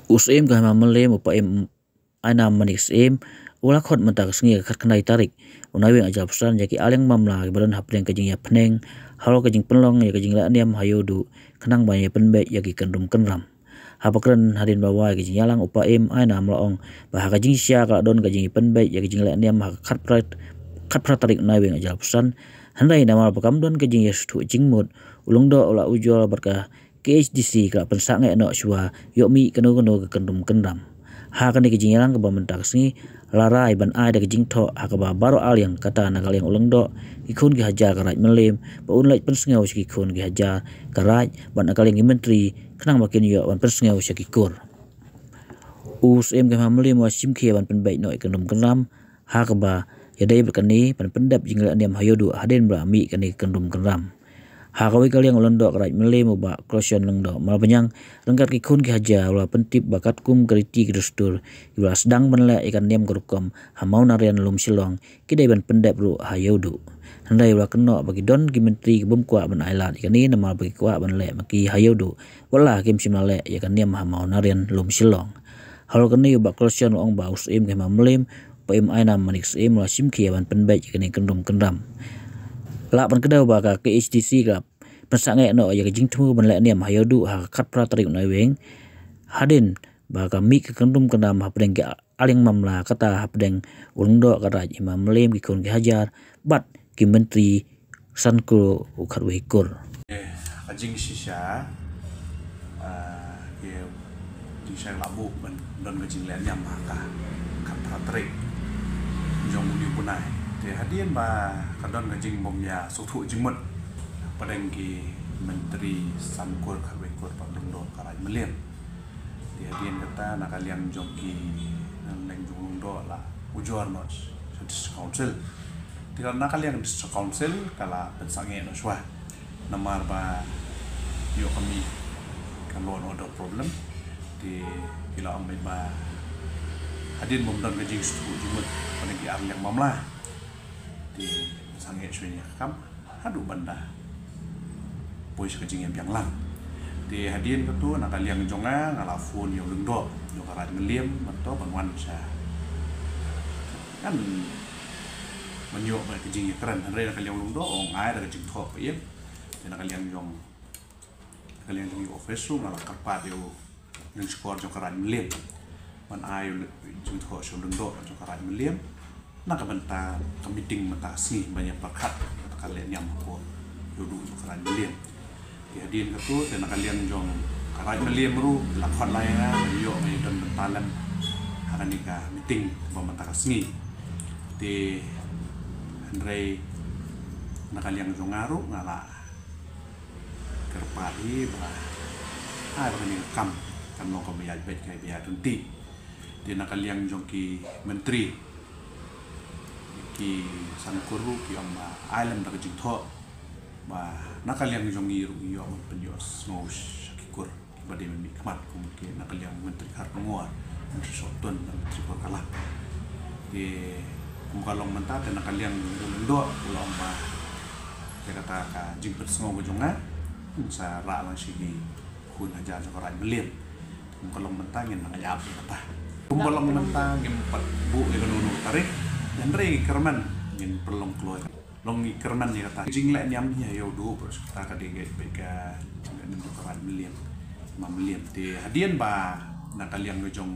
Usem ka mamale mo pa ana manix ula khot mata sngi khat khnai tarik unawi ajab san yaki aleng mamla badan hapdeng kajing ya phneng halo kajing penlong ya kajing la niam hayodu khnang ba ya penbe yaki kendum kenram hapakran hadin bawa kajing yalang ana mlaong bah kajing sia ka don kajing penbe ya kajing la niam khat prat tarik unawi ajab san handai nama pakam don kajing ya stu jingmut ulungdo ula ujol berkah KHDC ka pensak ngai no shwa yomi kanu ke kendum kenram ha kan ke jingalang ke bamentak sni larai ban ai da jing tho ha ka ba baro al yang kata na kaliang ulang do ikun ge haja karaj melem ba un lai pensngau ki kun ge haja karaj ban kaliang menteri kenang makin yo ban pensngau ki kur us em ge melem wa sim khia ban pen bai no kendum kenram ha ka ba ya dai berkani ban pendap jingla niam hayodu haden bra mi kani kendum kenram ha kawi kaliang ulang do karaj melem ba krosion lang do mal banyang rengkat ki kun ki haja wala pentip bakat kum kriti kristur wala sedang menla ikan niam grukom hamau narian lum silong kidai ban pendap ru hayodu handai wala keno bagi don ki menteri ki bumkwa ban ailat ikan ni nama bagi kwa ban le maki hayodu wala kim simale ikan niam hamau narian lum silong hal keni ba krosion ong ba us im ke mamlem pa im aina manix im la sim kia ban penbai ikan ni kendum kendam la ban kedau ba ka KHDC ka pensak ngai no ya jing thu ban le niam hayodu ha khat pra tarik nai weng hadin ba ka mi ke kendum kendam hapdeng ke aling mamla kata hapdeng ulungdo karaj imam lem ki kun ki hajar bat ki menteri sanko ukhat wekur kajing sisa ke di sang labu ban don kajing le niam ka khat pra tarik jong ni punai te hadian ba kadon kajing bomya sukhu jingmut padang ki menteri sankur khawekur pabendo karaj melem dia hadian kata nak kalian jongki nang jong do la ujor nos district council tika nak kalian district council kala pensange no swa namar ba yo kami kalau ada problem di kila ambil ba hadian bomdan kajing sukhu jingmut padang ki arleng mamla di sange shwenya kam hadu banda pois kajing yang lang di hadian ketu nak kaliang jonga ngalafun yo lengdo yo karaj meliem atau banwan sa kan menyo ba kajing keren andre nak kaliang lengdo ong ai da kajing tho pa yem nak kaliang jong office room ala karpat yo nang skor jo karaj meliem man ai jing tho so lengdo jo karaj meliem nak benta ke meeting matasi banyak perkat kalian yang ko duduk karaj meliem hadian ketu dan kalian jong karaj meliem ru lakon lainnya yo me don bentalan akan nikah meeting pemerintah seni di Andre nak kalian jong ngaru ngala kerpari ba ada ni kam lo ko biaya bet kai biaya tunti di nak kalian jong ki menteri ki sangkuru ki ang island da kajing tho ba nakaliang jong iru yo penjos ngos kikur bade mi kmat kum ki nakaliang menteri harngoa soton menteri kala di kum kalong mentat nakaliang do ulong ba kata ka jing persngo jonga sa ra lang sigi kun aja sa karaj melem kum kalong mentangin ngayap apa kum kalong mentang empat bu ekonomi tarik dan rei kerman ngin perlong kloy long kerman ni kata jing le nyam nya yo do bos kata ka de bega dengan karaj melem mamlem te hadian ba nak kalian ngejong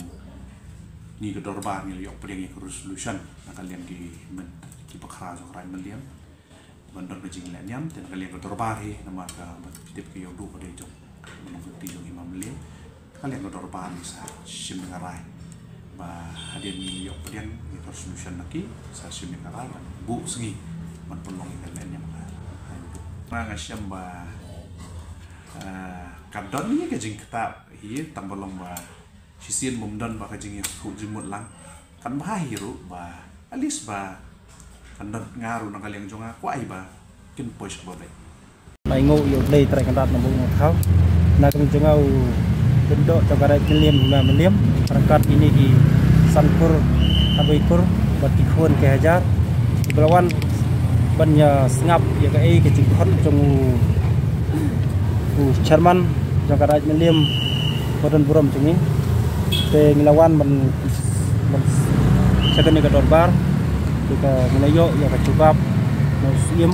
ni ke dorba ni yo pring ke resolution nak kalian ki pakra so karaj melem bandar jing le nyam te kalian ke dorba he nama ka tip ke yo do ko de jong menung ti jong imam melem kalian ke dorba ni sa sim ngarai ba hadian ni yo pring resolution lagi sa sim ngarai bu sengi man pelong kalian yang nga siyam ba kadon ni kajing kita hi tambolong ba sisian mumdon ba kajing hu jimut lang kan ba hiru ba alis ba kadon ngaru nang kaliang jonga kwai ba kin pois ba bai mai ngô yo play trai kan dat na bu thau na kang jonga bendo to karaj meliem perangkat ini di sankur abikur bati khon ke hajar belawan banyak sengap ya ke kecil hot trong chairman jong karaj meliem badan buram cungi te ngelawan men second ni kador bar ke ngelayo ya ka cubab mau sim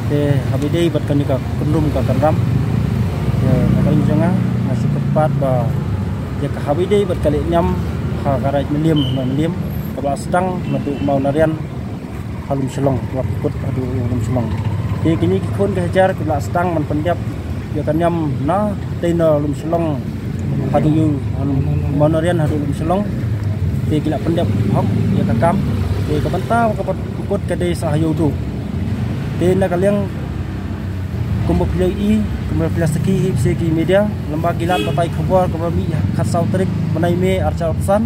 te habidei bat kan ka kendum ka kandam ya nakal jonga masih tepat ba ya ka habidei bat kali nyam ha karai meliam ka ba sedang madu mau narian halum selong wak put adu halum selong te kini kon kejar ke sedang man pendiap ya kan nyam na te no halum selong adu mau narian adu halum selong te kila pendiap hok ya ka kam te ka bantau ka put ke desa hayu tu te na kaliang kumpul i kumpul plastiki segi media lembaga gilan batai khabar kami khasau trik menai me arca pesan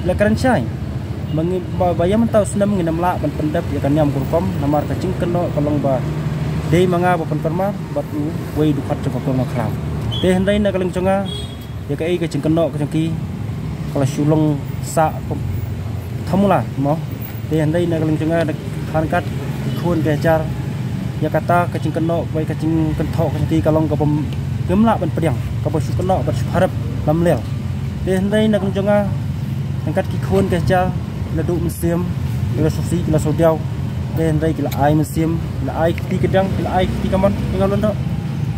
la keren chai bayam tau senam nginam la ban pendap ya kan nyam kurkom namar kacing keno kolong ba dei manga ba perma batu wei du khat coba kolong khrau te hendai na kaleng chonga ya kai kacing keno kacangki kala sulong sa thamula mo te hendai na kaleng chonga khan kat khun ke jar ya kata kacing keno bai kacing kenthok kacangki kalong ka bom gemla ban pediang ka ba su keno ba harap lam lel te hendai na kaleng chonga angkat ki khun ke jar la du musim la sosi la sodiau den dai kila ai musim la ai ti kedang kila ai ti kaman tinggal londo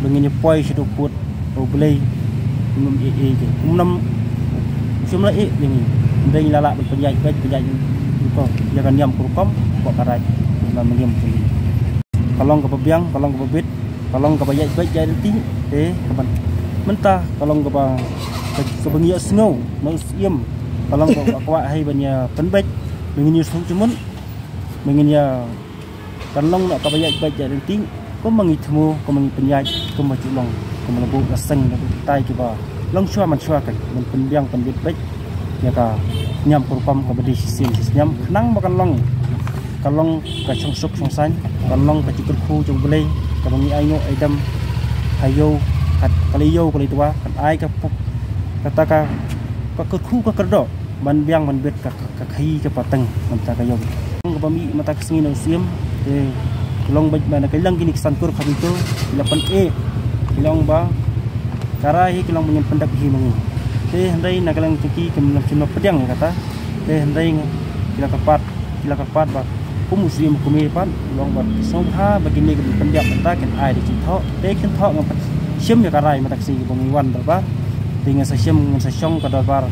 bengini poi sidu put o blei num e ke num sumla e ini dai la penjaj ko ya kan nyam kurkom ko karai la mengiam sini kalong ke pebiang kalong ke bebit kalong ke bayaj baik jadi ti kapan mentah kalong ke bang kebengiak snow mau iem kalong ko hai banya penbet mengin yus cumun mengin ya kalong nak kabayaj baik jadi ti ko mangitmu ko mangi penjaj ko maculong ko melebu gaseng tai ki ba long chua man chua kan men penbiang penbit baik ya ka nyam kurkom ka bedi sim nyam nang makan long kalong ka suk san kalong ka cikur khu jong belai ka bangi aino aidam hayo kat kaliyo kali tua kan ai ka kata ka khu ka kerdo man biang man bet ka khai ka pateng man ta ka yo ka bami mata kesini no sim long baik mana ka lang gini sankur khabito ilapan kilong ba karai kilong menyen pendak hi mangi hendai nagalang ciki kemelam cuma pedang kata hendai kila kapat ba muslim kumepan long ba somha begini ke pendiap mentaken ai di cinta ken thok ngapat sim ya karai mataksi bongiwan ba dengan sasim dengan sasyong kadabar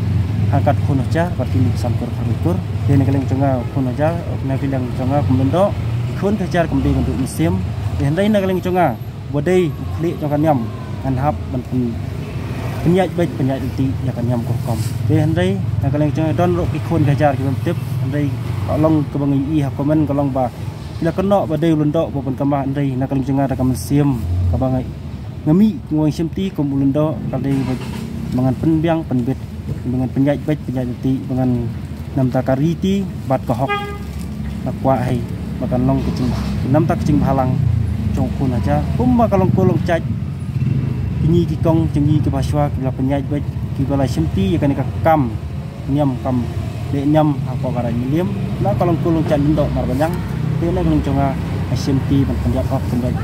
angkat kuno ja berkini sankur khabikur den nagalang cenga kuno ja nabilang cenga kumendo kun kejar kembali untuk musim hendai nagalang cenga bodai klik jangan nyam anhap ban penyaj baik penyaj inti ya kan nyam kurkom hendai nagalang cenga don ro pikun kejar ki tip hendai kalong ke bangi i ha komen kalong ba ila keno ba dei lundo bo pun kama hendai nagalang cenga da kam sim ka bangai ngami ngoi simti kum lundo kadai mangan penbiang penbit dengan penyaj baik penyaj inti dengan nam takariti bat kohok takwa hai makan long kecing nam tak kecing halang congkun aja kumba kalong kolong caj ini kikong cengi ke baswa kila penyaj baik kibala simti ya kan kam nyam kam de nyam apa karai miliam la kalong kolong caj ndok mar banyang te na kalong conga simti ban penjat hok penjaj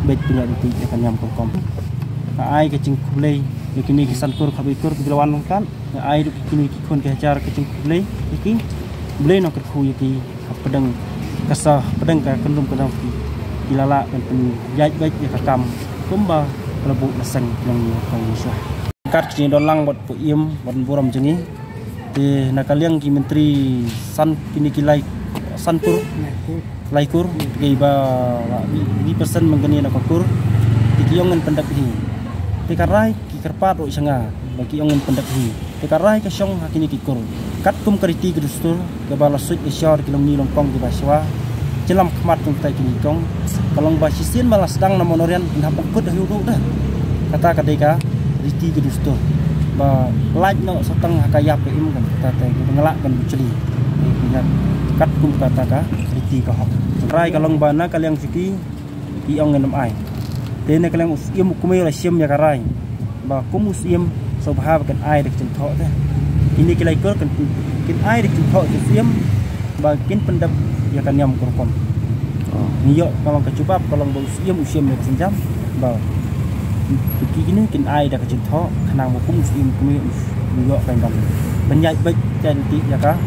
baik penyaj inti ya kan nyam kom ai kecing kulei kini kisan kur khabikur bilawan kan ai kini kikon kejar kecing kulei iki boleh nak kerku iki pedang kasah pedang ka kendum kendam kilala dan penjaj baik ya kam kumba lebu leseng yang Indonesia kat kini dolang buat puim buat buram jengi di nakaliang ki menteri san kini kilai sanpur laikur giba di persen menggeni nakakur dikiongan pendak hi tikarai ki kerpat ro sanga bagi ongen pendak hi tikarai ka syong hakini kikur kat kum kriti gedustur ke balasut isyar kilong ni longkong di baswa jelam khmat tung tai kini kong kalong basisin malas sedang namonorian hapok kut dah yudu dah kata kadeka riti gedustur ba laj no seteng hakayap ke im kan kata ngelak kan buceli ingat kat kum kata ka riti ka hok rai kalong bana kaliang siki i ong ngenam ai tene kaliang usim kumai la sim ya karai ba kum usim sobha kan ai dek cen thok teh ini kilai kur kan kin ai dek cen thok usim ba kin pendap ya kan nyam kurkom niyo kalong kecubap kalong usim ya senjam ba begini kin ai dah kecil thok kenang buku muslim kami juga pengen banyak baik jadi ya kah